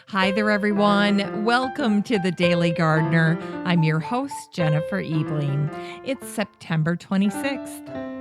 Hi there, everyone. Welcome to the Daily Gardener. I'm your host, Jennifer Ebling. It's September 26th.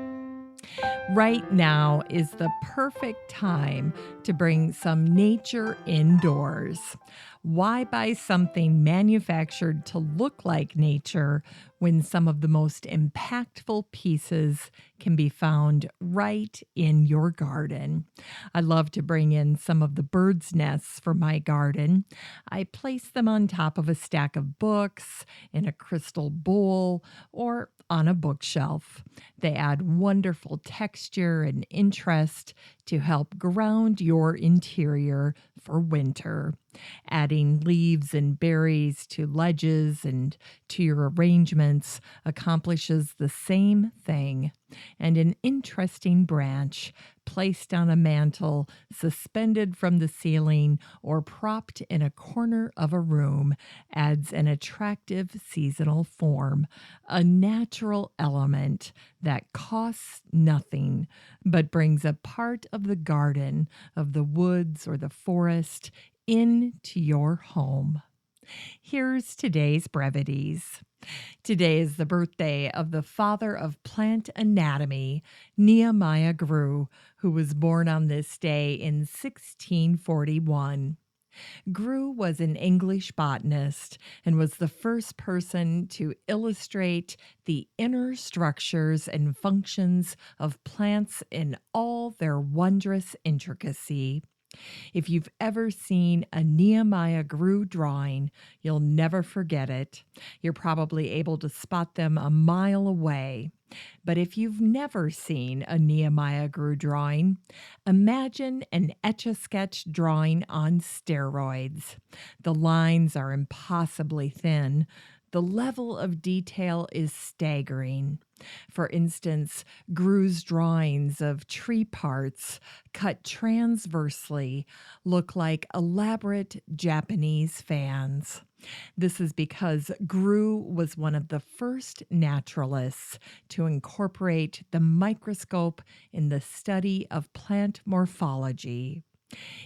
Right now is the perfect time to bring some nature indoors. Why buy something manufactured to look like nature when some of the most impactful pieces can be found right in your garden? I love to bring in some of the birds' nests for my garden. I place them on top of a stack of books, in a crystal bowl, or on a bookshelf. They add wonderful texture and interest to help ground your interior for winter. Adding leaves and berries to ledges and to your arrangements accomplishes the same thing. And an interesting branch placed on a mantle, suspended from the ceiling, or propped in a corner of a room adds an attractive seasonal form, a natural element that costs nothing but brings a part of the garden, of the woods or the forest into your home. Here's today's brevities. Today is the birthday of the father of plant anatomy, Nehemiah Grew, who was born on this day in 1641. Grew was an English botanist and was the first person to illustrate the inner structures and functions of plants in all their wondrous intricacy. If you've ever seen a Nehemiah Grew drawing, you'll never forget it. You're probably able to spot them a mile away. But if you've never seen a Nehemiah Grew drawing, imagine an etch-a-sketch drawing on steroids. The lines are impossibly thin. The level of detail is staggering. For instance, Grew's drawings of tree parts cut transversely look like elaborate Japanese fans. This is because Grew was one of the first naturalists to incorporate the microscope in the study of plant morphology.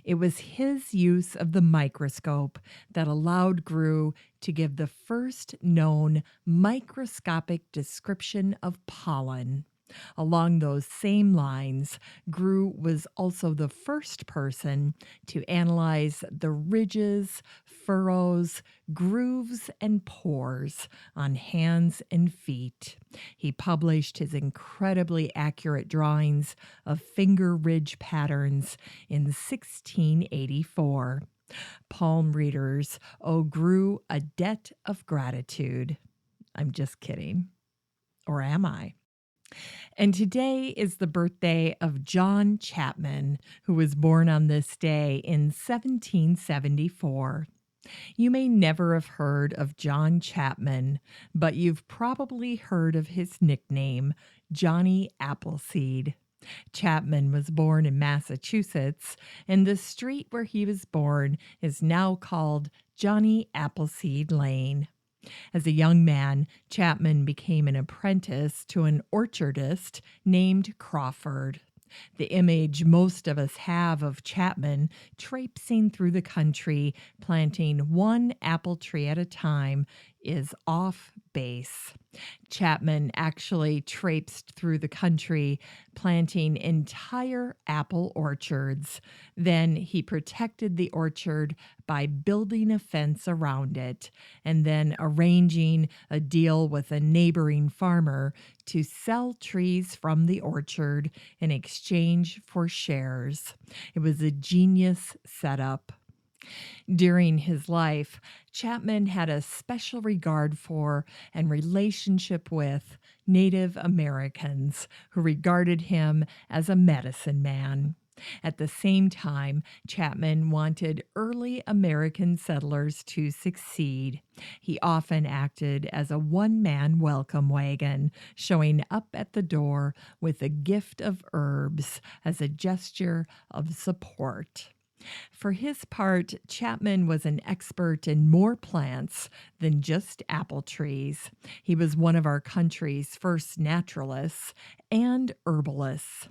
It was his use of the microscope that allowed Grew to give the first known microscopic description of pollen. Along those same lines, Grew was also the first person to analyze the ridges, furrows, grooves, and pores on hands and feet. He published his incredibly accurate drawings of finger ridge patterns in 1684. Palm readers owe Grew a debt of gratitude. I'm just kidding. Or am I? And today is the birthday of John Chapman, who was born on this day in 1774. You may never have heard of John Chapman, but you've probably heard of his nickname, Johnny Appleseed. Chapman was born in Massachusetts, and the street where he was born is now called Johnny Appleseed Lane. As a young man, Chapman became an apprentice to an orchardist named Crawford. The image most of us have of Chapman traipsing through the country, planting one apple tree at a time, is off base. Chapman actually traipsed through the country, planting entire apple orchards. Then he protected the orchard by building a fence around it, and then arranging a deal with a neighboring farmer to sell trees from the orchard in exchange for shares. It was a genius setup. During his life, Chapman had a special regard for and relationship with Native Americans who regarded him as a medicine man. At the same time, Chapman wanted early American settlers to succeed. He often acted as a one-man welcome wagon, showing up at the door with a gift of herbs as a gesture of support. For his part, Chapman was an expert in more plants than just apple trees. He was one of our country's first naturalists and herbalists.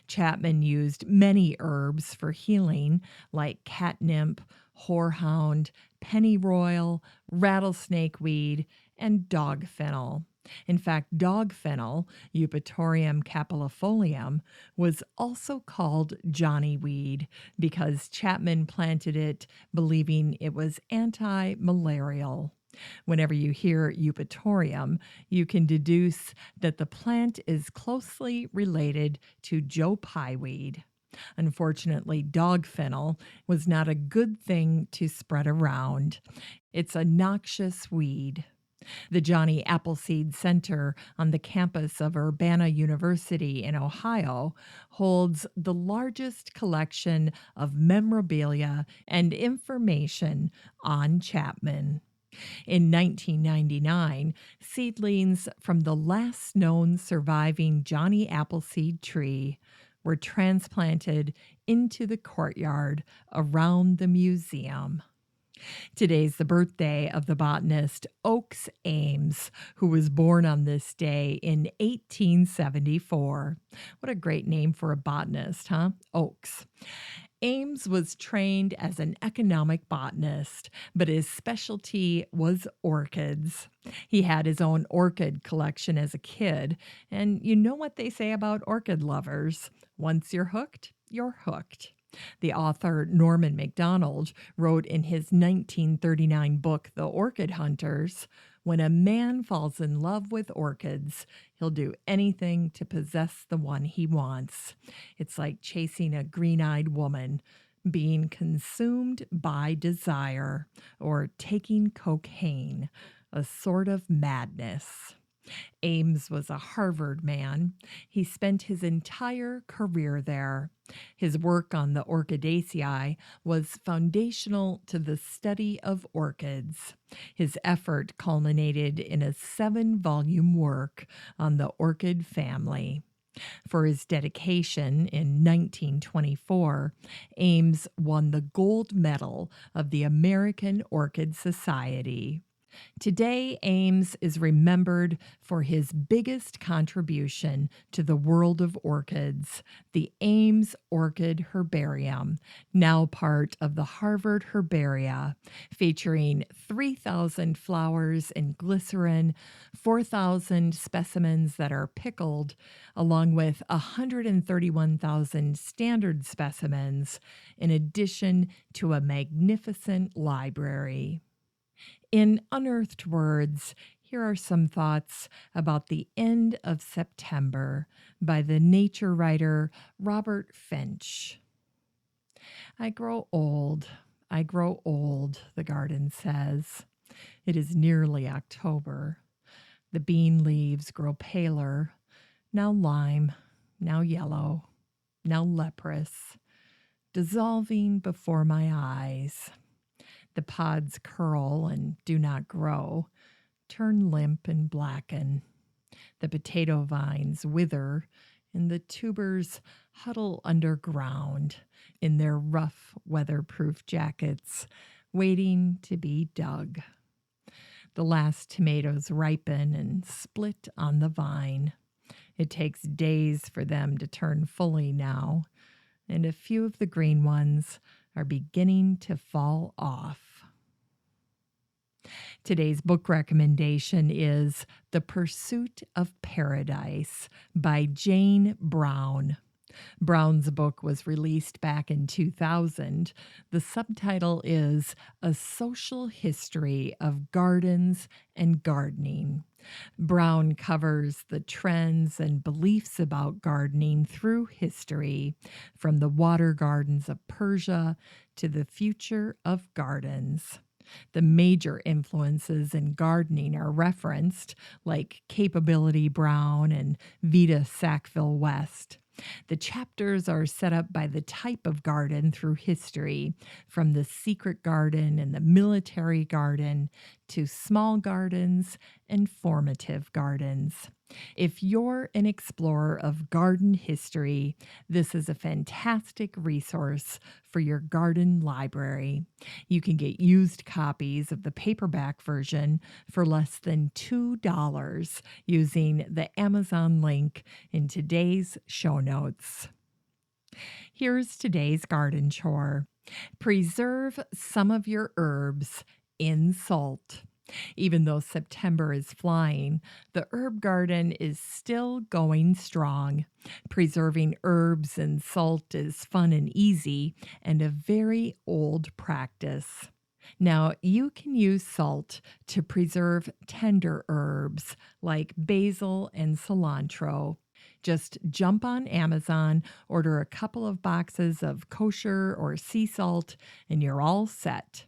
Chapman used many herbs for healing, like catnip, horehound, pennyroyal, rattlesnake weed, and dog-fennel. In fact, dog-fennel, Eupatorium capillifolium, was also called Johnny weed because Chapman planted it believing it was anti-malarial. Whenever you hear Eupatorium, you can deduce that the plant is closely related to Joe Pye weed. Unfortunately, dog-fennel was not a good thing to spread around. It's a noxious weed. The Johnny Appleseed Center on the campus of Urbana University in Ohio holds the largest collection of memorabilia and information on Chapman. In 1999, seedlings from the last known surviving Johnny Appleseed tree were transplanted into the courtyard around the museum. Today's the birthday of the botanist Oakes Ames, who was born on this day in 1874. What a great name for a botanist, huh? Oakes. Ames was trained as an economic botanist, but his specialty was orchids. He had his own orchid collection as a kid, and you know what they say about orchid lovers. Once you're hooked, you're hooked. The author Norman MacDonald wrote in his 1939 book, The Orchid Hunters, "When a man falls in love with orchids, he'll do anything to possess the one he wants. It's like chasing a green-eyed woman, being consumed by desire, or taking cocaine, a sort of madness." Ames was a Harvard man. He spent his entire career there. His work on the Orchidaceae was foundational to the study of orchids. His effort culminated in a 7-volume work on the Orchid Family. For his dedication in 1924, Ames won the gold medal of the American Orchid Society. Today, Ames is remembered for his biggest contribution to the world of orchids, the Ames Orchid Herbarium, now part of the Harvard Herbaria, featuring 3,000 flowers in glycerin, 4,000 specimens that are pickled, along with 131,000 standard specimens, in addition to a magnificent library. In Unearthed Words, here are some thoughts about the end of September by the nature writer Robert Finch. I grow old, the garden says. It is nearly October. The bean leaves grow paler, now lime, now yellow, now leprous, dissolving before my eyes. The pods curl and do not grow, turn limp and blacken. The potato vines wither, and the tubers huddle underground in their rough, weatherproof jackets, waiting to be dug. The last tomatoes ripen and split on the vine. It takes days for them to turn fully now, and a few of the green ones are beginning to fall off. Today's book recommendation is The Pursuit of Paradise by Jane Brown. Brown's book was released back in 2000. The subtitle is A Social History of Gardens and Gardening. Brown covers the trends and beliefs about gardening through history, from the water gardens of Persia to the future of gardens. The major influences in gardening are referenced, like Capability Brown and Vita Sackville West. The chapters are set up by the type of garden through history, from the secret garden and the military garden to small gardens and formative gardens. If you're an explorer of garden history, this is a fantastic resource for your garden library. You can get used copies of the paperback version for less than $2 using the Amazon link in today's show notes. Here's today's garden chore. Preserve some of your herbs in salt. Even though September is flying, the herb garden is still going strong. Preserving herbs in salt is fun and easy, and a very old practice. Now, you can use salt to preserve tender herbs like basil and cilantro. Just jump on Amazon, order a couple of boxes of kosher or sea salt, and you're all set.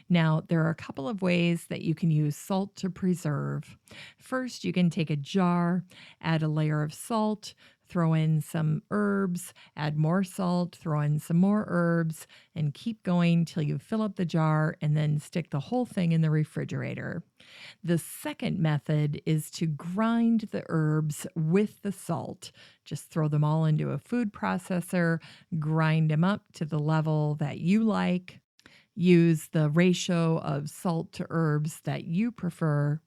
Now, there are a couple of ways that you can use salt to preserve. First, you can take a jar, add a layer of salt, throw in some herbs, add more salt, throw in some more herbs, and keep going till you fill up the jar and then stick the whole thing in the refrigerator. The second method is to grind the herbs with the salt. Just throw them all into a food processor, grind them up to the level that you like. Use the ratio of salt to herbs that you prefer,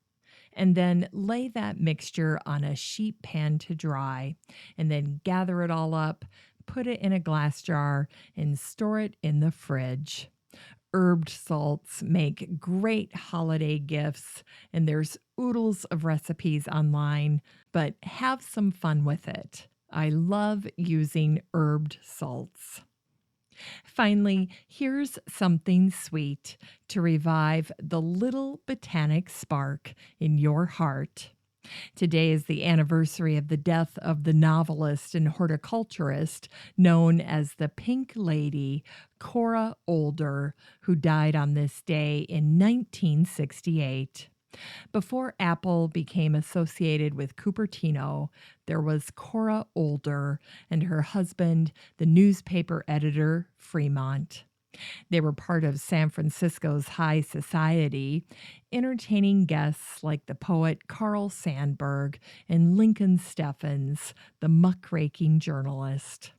and then lay that mixture on a sheet pan to dry, and then gather it all up, put it in a glass jar, and store it in the fridge. Herbed salts make great holiday gifts, and there's oodles of recipes online, but have some fun with it. I love using herbed salts. Finally, here's something sweet to revive the little botanic spark in your heart. Today is the anniversary of the death of the novelist and horticulturist known as the Pink Lady, Cora Older, who died on this day in 1968. Before Apple became associated with Cupertino, there was Cora Older and her husband, the newspaper editor, Fremont. They were part of San Francisco's high society, entertaining guests like the poet Carl Sandburg and Lincoln Steffens, the muckraking journalist.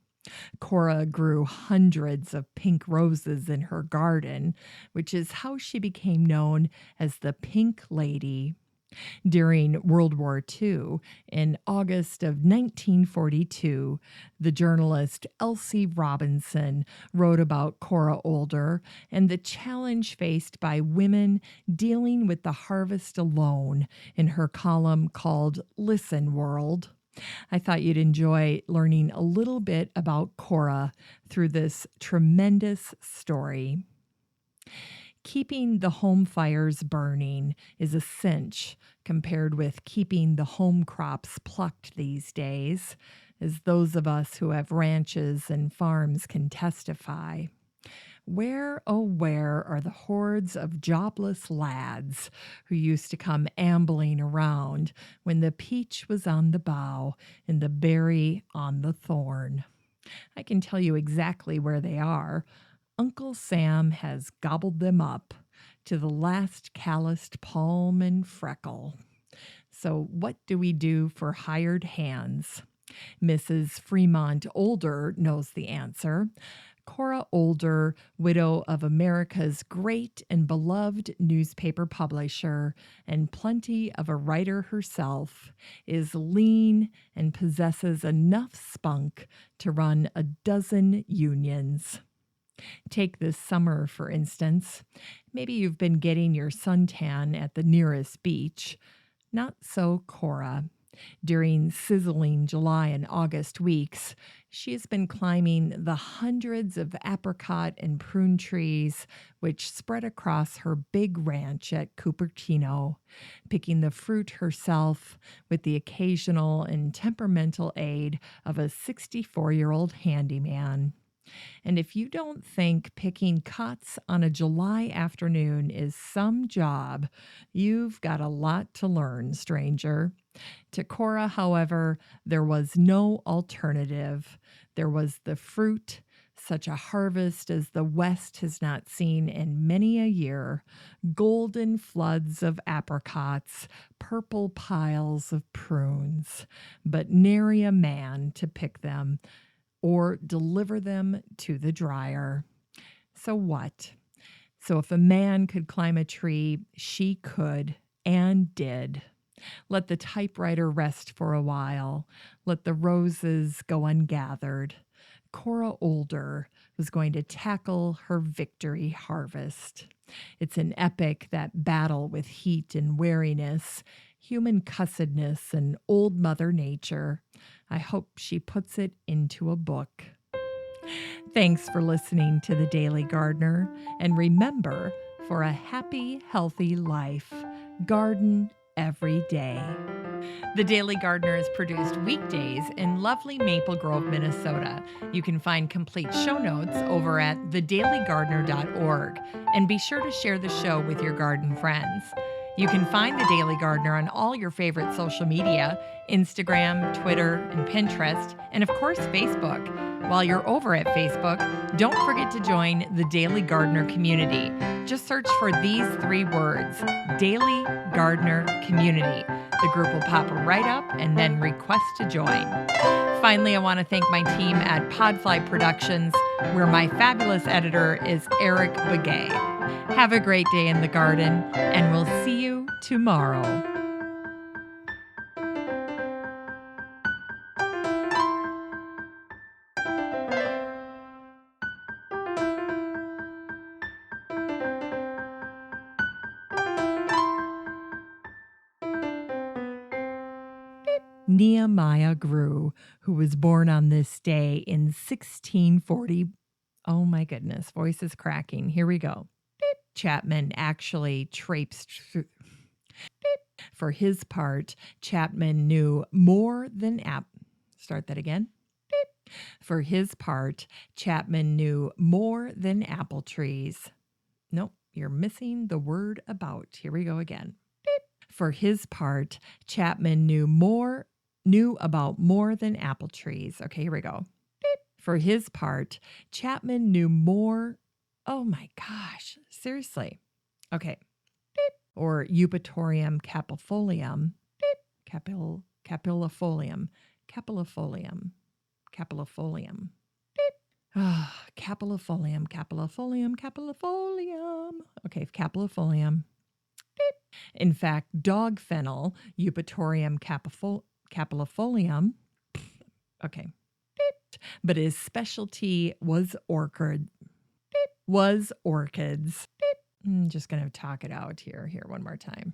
Cora grew hundreds of pink roses in her garden, which is how she became known as the Pink Lady. During World War II, in August of 1942, the journalist Elsie Robinson wrote about Cora Older and the challenge faced by women dealing with the harvest alone in her column called Listen World. I thought you'd enjoy learning a little bit about Cora through this tremendous story. Keeping the home fires burning is a cinch compared with keeping the home crops plucked these days, as those of us who have ranches and farms can testify. Where, oh, where are the hordes of jobless lads who used to come ambling around when the peach was on the bough and the berry on the thorn? I can tell you exactly where they are. Uncle Sam has gobbled them up to the last calloused palm and freckle. So what do we do for hired hands? Mrs. Fremont Older knows the answer. Cora Older, widow of America's great and beloved newspaper publisher and plenty of a writer herself, is lean and possesses enough spunk to run a dozen unions. Take this summer, for instance. Maybe you've been getting your suntan at the nearest beach. Not so Cora. During sizzling July and August weeks, she has been climbing the hundreds of apricot and prune trees which spread across her big ranch at Cupertino, picking the fruit herself with the occasional and temperamental aid of a 64-year-old handyman. And if you don't think picking cuts on a July afternoon is some job, you've got a lot to learn, stranger. To Cora, however, there was no alternative. There was the fruit, such a harvest as the West has not seen in many a year, golden floods of apricots, purple piles of prunes, but nary a man to pick them or deliver them to the dryer. So what? So if a man could climb a tree, she could and did. Let the typewriter rest for a while. Let the roses go ungathered. Cora Older was going to tackle her victory harvest. It's an epic that battle with heat and weariness, human cussedness, and old Mother Nature. I hope she puts it into a book. Thanks for listening to The Daily Gardener, and remember, for a happy, healthy life, garden every day. The Daily Gardener is produced weekdays in lovely Maple Grove, Minnesota. You can find complete show notes over at thedailygardener.org, and be sure to share the show with your garden friends. You can find The Daily Gardener on all your favorite social media, Instagram, Twitter, and Pinterest, and of course, Facebook. While you're over at Facebook, don't forget to join the Daily Gardener community. Just search for these 3 words, Daily Gardener Community. The group will pop right up, and then request to join. Finally, I want to thank my team at Podfly Productions, where my fabulous editor is Eric Begay. Have a great day in the garden, and we'll see you tomorrow. Nehemiah Grew, who was born on this day in 1640. Oh my goodness, voice is cracking. Here we go. Chapman actually traipsed through. For his part, Chapman knew more than Start that again. For his part, Chapman knew more than apple trees. Nope, you're missing the word about. Here we go again. For his part, Chapman knew about more than apple trees. Okay, here we go. For his part, Chapman knew more. Oh my gosh, seriously. Okay. Or Eupatorium capillifolium. Capillifolium. Capillifolium. Capillifolium. Capillifolium. Capillifolium. Capillifolium. Okay, capillifolium. In fact, dog-fennel, Eupatorium capillifolium. Okay. But his specialty was orchids. I'm just going to talk it out here one more time.